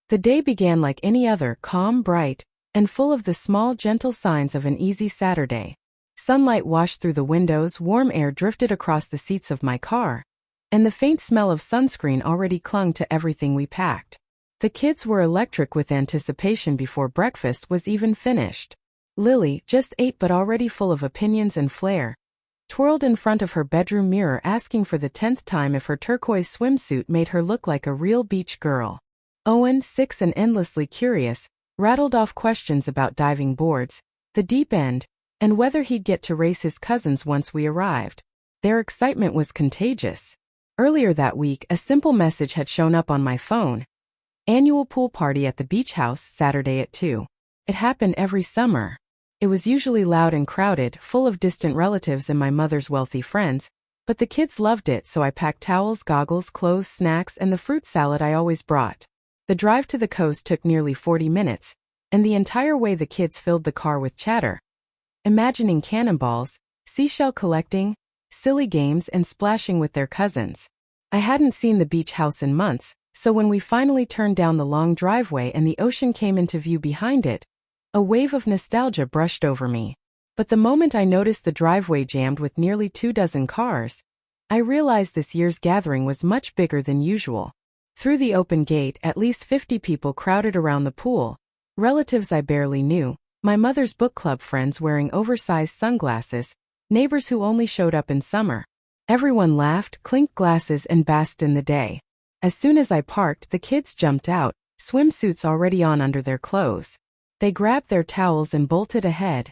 The day began like any other, calm, bright, and full of the small, gentle signs of an easy Saturday. Sunlight washed through the windows, warm air drifted across the seats of my car, and the faint smell of sunscreen already clung to everything we packed. The kids were electric with anticipation before breakfast was even finished. Lily, just 8 but already full of opinions and flair, twirled in front of her bedroom mirror asking for the 10th time if her turquoise swimsuit made her look like a real beach girl. Owen, 6 and endlessly curious, rattled off questions about diving boards, the deep end, and whether he'd get to race his cousins once we arrived. Their excitement was contagious. Earlier that week, a simple message had shown up on my phone. Annual pool party at the beach house, Saturday at 2. It happened every summer. It was usually loud and crowded, full of distant relatives and my mother's wealthy friends, but the kids loved it, so I packed towels, goggles, clothes, snacks, and the fruit salad I always brought. The drive to the coast took nearly 40 minutes, and the entire way the kids filled the car with chatter, imagining cannonballs, seashell collecting, silly games, and splashing with their cousins. I hadn't seen the beach house in months, so when we finally turned down the long driveway and the ocean came into view behind it, a wave of nostalgia brushed over me. But the moment I noticed the driveway jammed with nearly 24 cars, I realized this year's gathering was much bigger than usual. Through the open gate, at least 50 people crowded around the pool, relatives I barely knew, my mother's book club friends wearing oversized sunglasses, neighbors who only showed up in summer. Everyone laughed, clinked glasses, and basked in the day. As soon as I parked, the kids jumped out, swimsuits already on under their clothes. They grabbed their towels and bolted ahead,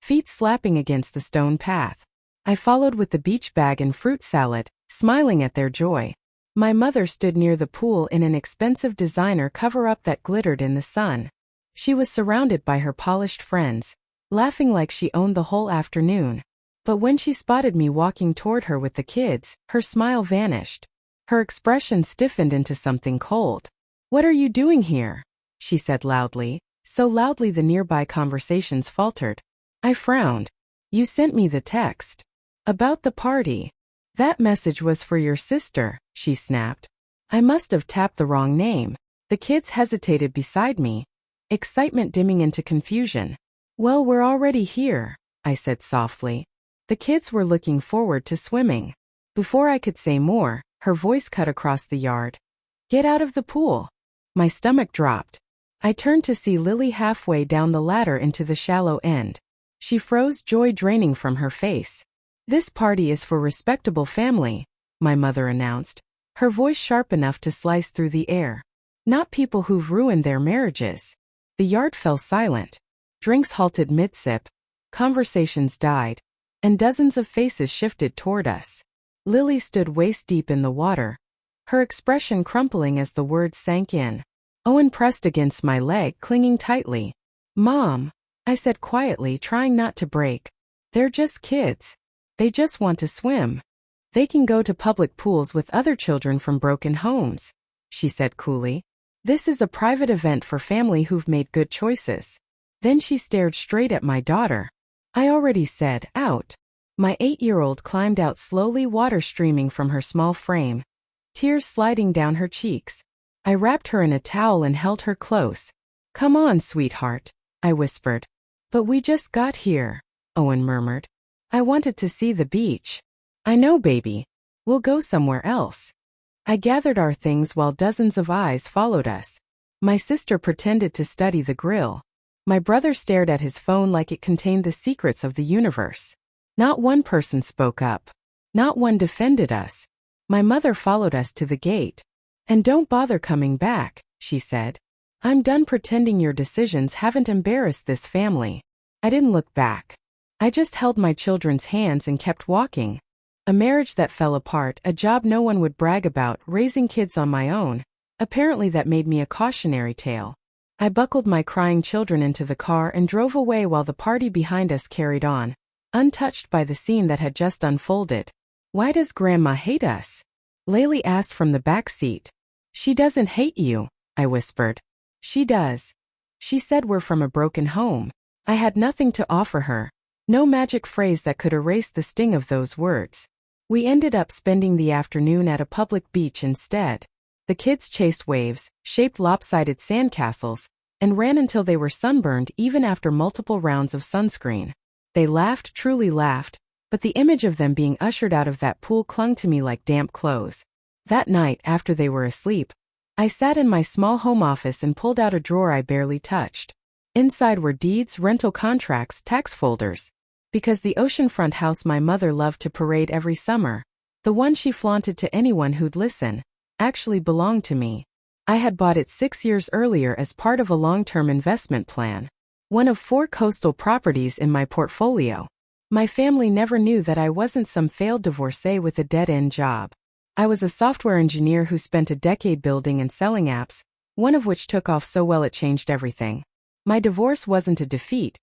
feet slapping against the stone path. I followed with the beach bag and fruit salad, smiling at their joy. My mother stood near the pool in an expensive designer cover-up that glittered in the sun. She was surrounded by her polished friends, laughing like she owned the whole afternoon. But when she spotted me walking toward her with the kids, her smile vanished. Her expression stiffened into something cold. "What are you doing here?" she said loudly, so loudly the nearby conversations faltered. I frowned. "You sent me the text about the party. That message was for your sister," she snapped. I must have tapped the wrong name. The kids hesitated beside me, excitement dimming into confusion. "Well, we're already here," I said softly. The kids were looking forward to swimming. Before I could say more, her voice cut across the yard. "Get out of the pool." My stomach dropped. I turned to see Lily halfway down the ladder into the shallow end. She froze, joy draining from her face. "This party is for respectable family," my mother announced, her voice sharp enough to slice through the air. "Not people who've ruined their marriages." The yard fell silent. Drinks halted mid-sip, conversations died, and dozens of faces shifted toward us. Lily stood waist-deep in the water, her expression crumpling as the words sank in. Owen pressed against my leg, clinging tightly. "Mom," I said quietly, trying not to break. "They're just kids. They just want to swim. They can go to public pools with other children from broken homes," she said coolly. "This is a private event for family who've made good choices." Then she stared straight at my daughter. I already said, "Out." My 8-year-old climbed out slowly, water streaming from her small frame, tears sliding down her cheeks. I wrapped her in a towel and held her close. "Come on, sweetheart," I whispered. "But we just got here," Owen murmured. "I wanted to see the beach." "I know, baby. We'll go somewhere else." I gathered our things while dozens of eyes followed us. My sister pretended to study the grill. My brother stared at his phone like it contained the secrets of the universe. Not one person spoke up. Not one defended us. My mother followed us to the gate. "And don't bother coming back," she said. "I'm done pretending your decisions haven't embarrassed this family." I didn't look back. I just held my children's hands and kept walking. A marriage that fell apart, a job no one would brag about, raising kids on my own. Apparently that made me a cautionary tale. I buckled my crying children into the car and drove away while the party behind us carried on, untouched by the scene that had just unfolded. "Why does Grandma hate us?" Laylee asked from the back seat. "She doesn't hate you," I whispered. "She does. She said we're from a broken home." I had nothing to offer her. No magic phrase that could erase the sting of those words. We ended up spending the afternoon at a public beach instead. The kids chased waves, shaped lopsided sandcastles, and ran until they were sunburned even after multiple rounds of sunscreen. They laughed, truly laughed, but the image of them being ushered out of that pool clung to me like damp clothes. That night, after they were asleep, I sat in my small home office and pulled out a drawer I barely touched. Inside were deeds, rental contracts, tax folders. Because the oceanfront house my mother loved to parade every summer, the one she flaunted to anyone who'd listen, actually belonged to me. I had bought it 6 years earlier as part of a long-term investment plan. One of 4 coastal properties in my portfolio. My family never knew that I wasn't some failed divorcee with a dead-end job. I was a software engineer who spent a decade building and selling apps, one of which took off so well it changed everything. My divorce wasn't a defeat.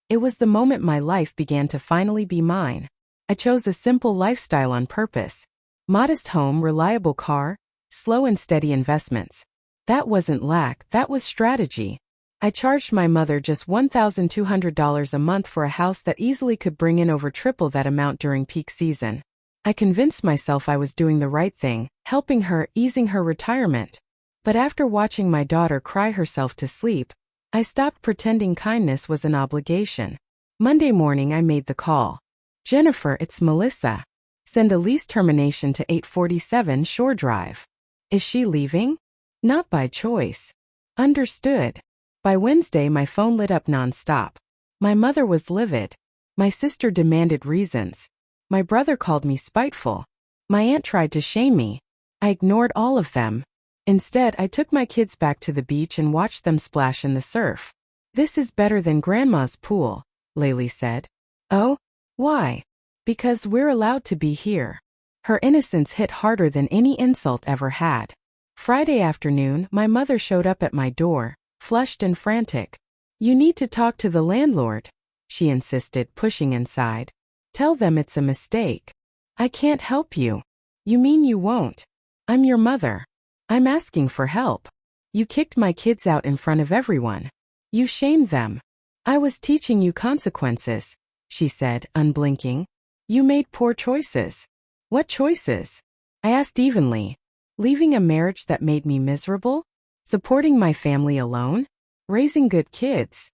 It was the moment my life began to finally be mine. I chose a simple lifestyle on purpose. Modest home, reliable car, slow and steady investments. That wasn't lack, that was strategy. I charged my mother just $1,200 a month for a house that easily could bring in over triple that amount during peak season. I convinced myself I was doing the right thing, helping her, easing her retirement. But after watching my daughter cry herself to sleep, I stopped pretending kindness was an obligation. Monday morning I made the call. Jennifer, it's Melissa. Send a lease termination to 847 Shore Drive. Is she leaving? Not by choice. Understood. By Wednesday my phone lit up non-stop. My mother was livid. My sister demanded reasons. My brother called me spiteful. My aunt tried to shame me. I ignored all of them. Instead, I took my kids back to the beach and watched them splash in the surf. This is better than Grandma's pool, Laylee said. Oh? Why? Because we're allowed to be here. Her innocence hit harder than any insult ever had. Friday afternoon, my mother showed up at my door, flushed and frantic. You need to talk to the landlord, she insisted, pushing inside. Tell them it's a mistake. I can't help you. You mean you won't? I'm your mother. I'm asking for help. You kicked my kids out in front of everyone. You shamed them. I was teaching you consequences, she said, unblinking. You made poor choices. What choices? I asked evenly. Leaving a marriage that made me miserable? Supporting my family alone? Raising good kids?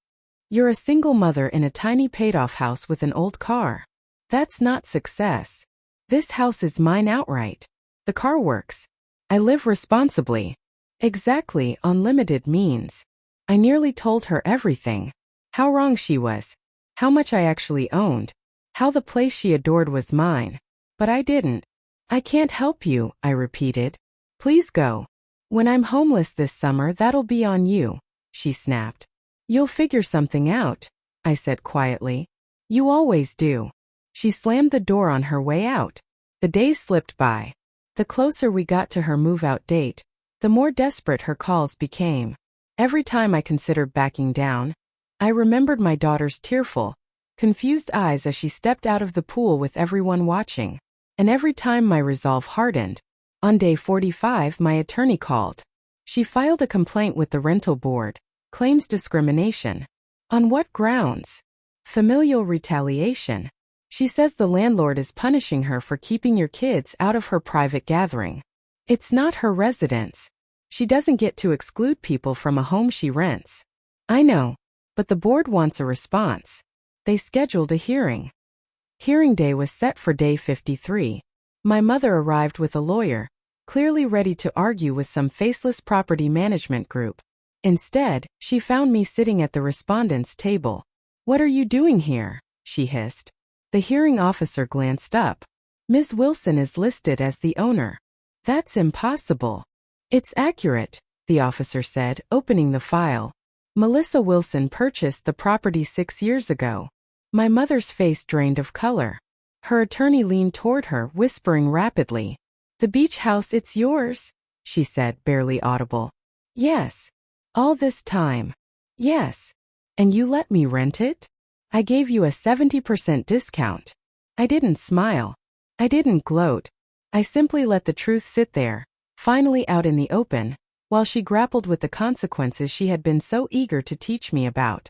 You're a single mother in a tiny paid-off house with an old car. That's not success. This house is mine outright. The car works. I live responsibly. Exactly, unlimited means. I nearly told her everything. How wrong she was. How much I actually owned. How the place she adored was mine. But I didn't. I can't help you, I repeated. Please go. When I'm homeless this summer, that'll be on you, she snapped. You'll figure something out, I said quietly. You always do. She slammed the door on her way out. The days slipped by. The closer we got to her move-out date, the more desperate her calls became. Every time I considered backing down, I remembered my daughter's tearful, confused eyes as she stepped out of the pool with everyone watching. And every time my resolve hardened. On day 45, my attorney called. She filed a complaint with the rental board, claims discrimination. On what grounds? Familial retaliation. She says the landlord is punishing her for keeping your kids out of her private gathering. It's not her residence. She doesn't get to exclude people from a home she rents. I know, but the board wants a response. They scheduled a hearing. Hearing day was set for day 53. My mother arrived with a lawyer, clearly ready to argue with some faceless property management group. Instead, she found me sitting at the respondent's table. What are you doing here? She hissed. The hearing officer glanced up. Ms. Wilson is listed as the owner. That's impossible. It's accurate, the officer said, opening the file. Melissa Wilson purchased the property 6 years ago. My mother's face drained of color. Her attorney leaned toward her, whispering rapidly. The beach house, it's yours, she said, barely audible. Yes. All this time. Yes. And you let me rent it? I gave you a 70% discount. I didn't smile. I didn't gloat. I simply let the truth sit there, finally out in the open, while she grappled with the consequences she had been so eager to teach me about.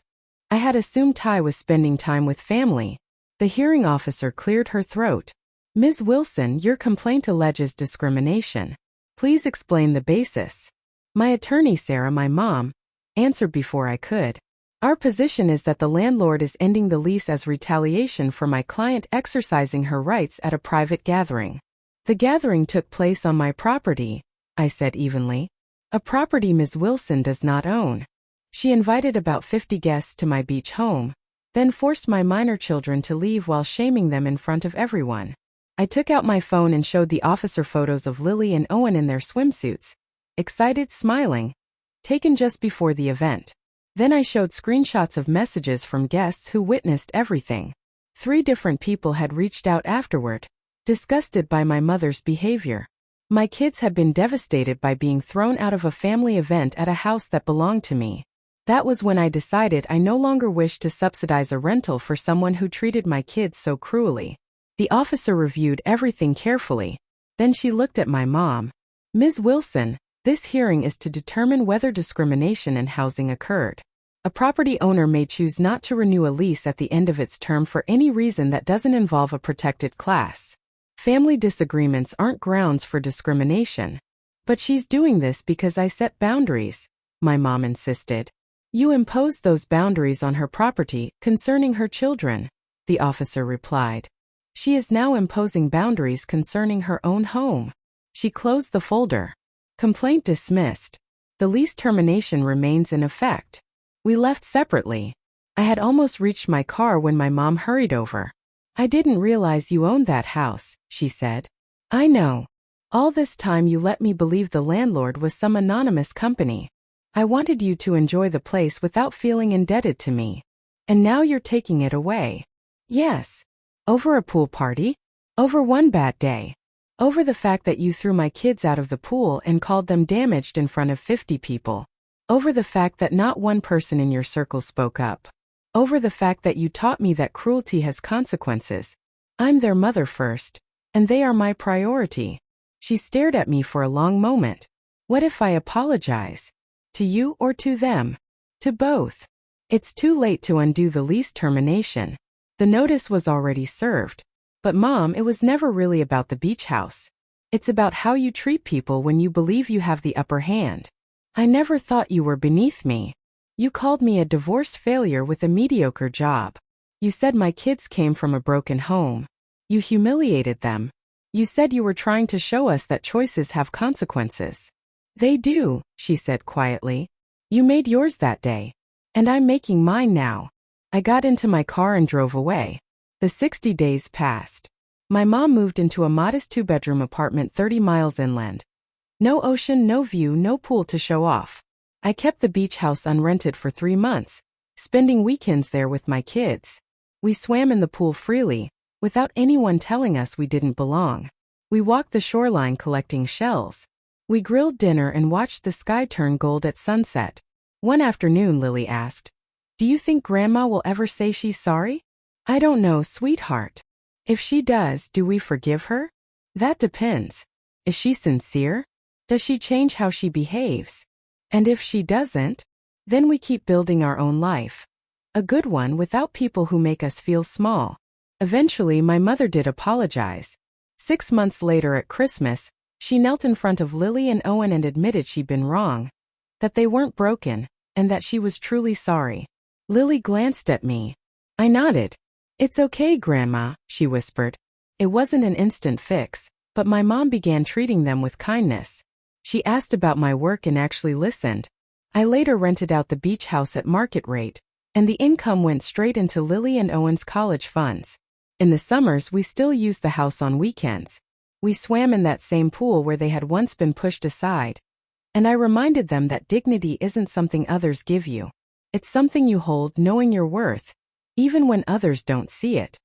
I had assumed Ty was spending time with family. The hearing officer cleared her throat. Ms. Wilson, your complaint alleges discrimination. Please explain the basis. My attorney Sarah, my mom, answered before I could. Our position is that the landlord is ending the lease as retaliation for my client exercising her rights at a private gathering. The gathering took place on my property, I said evenly. A property Ms. Wilson does not own. She invited about 50 guests to my beach home, then forced my minor children to leave while shaming them in front of everyone. I took out my phone and showed the officer photos of Lily and Owen in their swimsuits, excited, smiling, taken just before the event. Then I showed screenshots of messages from guests who witnessed everything. 3 different people had reached out afterward, disgusted by my mother's behavior. My kids had been devastated by being thrown out of a family event at a house that belonged to me. That was when I decided I no longer wished to subsidize a rental for someone who treated my kids so cruelly. The officer reviewed everything carefully. Then she looked at my mom. Ms. Wilson, this hearing is to determine whether discrimination in housing occurred. A property owner may choose not to renew a lease at the end of its term for any reason that doesn't involve a protected class. Family disagreements aren't grounds for discrimination. But she's doing this because I set boundaries, my mom insisted. You imposed those boundaries on her property concerning her children, the officer replied. She is now imposing boundaries concerning her own home. She closed the folder. Complaint dismissed. The lease termination remains in effect. We left separately. I had almost reached my car when my mom hurried over. I didn't realize you owned that house, she said. I know. All this time you let me believe the landlord was some anonymous company. I wanted you to enjoy the place without feeling indebted to me. And now you're taking it away. Yes. Over a pool party? Over one bad day. Over the fact that you threw my kids out of the pool and called them damaged in front of 50 people. Over the fact that not one person in your circle spoke up. Over the fact that you taught me that cruelty has consequences. I'm their mother first, and they are my priority. She stared at me for a long moment. What if I apologize? To you or to them? To both. It's too late to undo the lease termination. The notice was already served. But Mom, it was never really about the beach house. It's about how you treat people when you believe you have the upper hand. I never thought you were beneath me. You called me a divorce failure with a mediocre job. You said my kids came from a broken home. You humiliated them. You said you were trying to show us that choices have consequences. They do, she said quietly. You made yours that day. And I'm making mine now. I got into my car and drove away. The 60 days passed. My mom moved into a modest 2-bedroom apartment 30 miles inland. No ocean, no view, no pool to show off. I kept the beach house unrented for 3 months, spending weekends there with my kids. We swam in the pool freely, without anyone telling us we didn't belong. We walked the shoreline collecting shells. We grilled dinner and watched the sky turn gold at sunset. One afternoon, Lily asked, "Do you think Grandma will ever say she's sorry?" I don't know, sweetheart. If she does, do we forgive her? That depends. Is she sincere? Does she change how she behaves? And if she doesn't, then we keep building our own life. A good one without people who make us feel small. Eventually, my mother did apologize. 6 months later at Christmas, she knelt in front of Lily and Owen and admitted she'd been wrong, that they weren't broken, and that she was truly sorry. Lily glanced at me. I nodded. It's okay, Grandma, she whispered. It wasn't an instant fix, but my mom began treating them with kindness. She asked about my work and actually listened. I later rented out the beach house at market rate, and the income went straight into Lily and Owen's college funds. In the summers, we still used the house on weekends. We swam in that same pool where they had once been pushed aside. And I reminded them that dignity isn't something others give you. It's something you hold knowing your worth, even when others don't see it.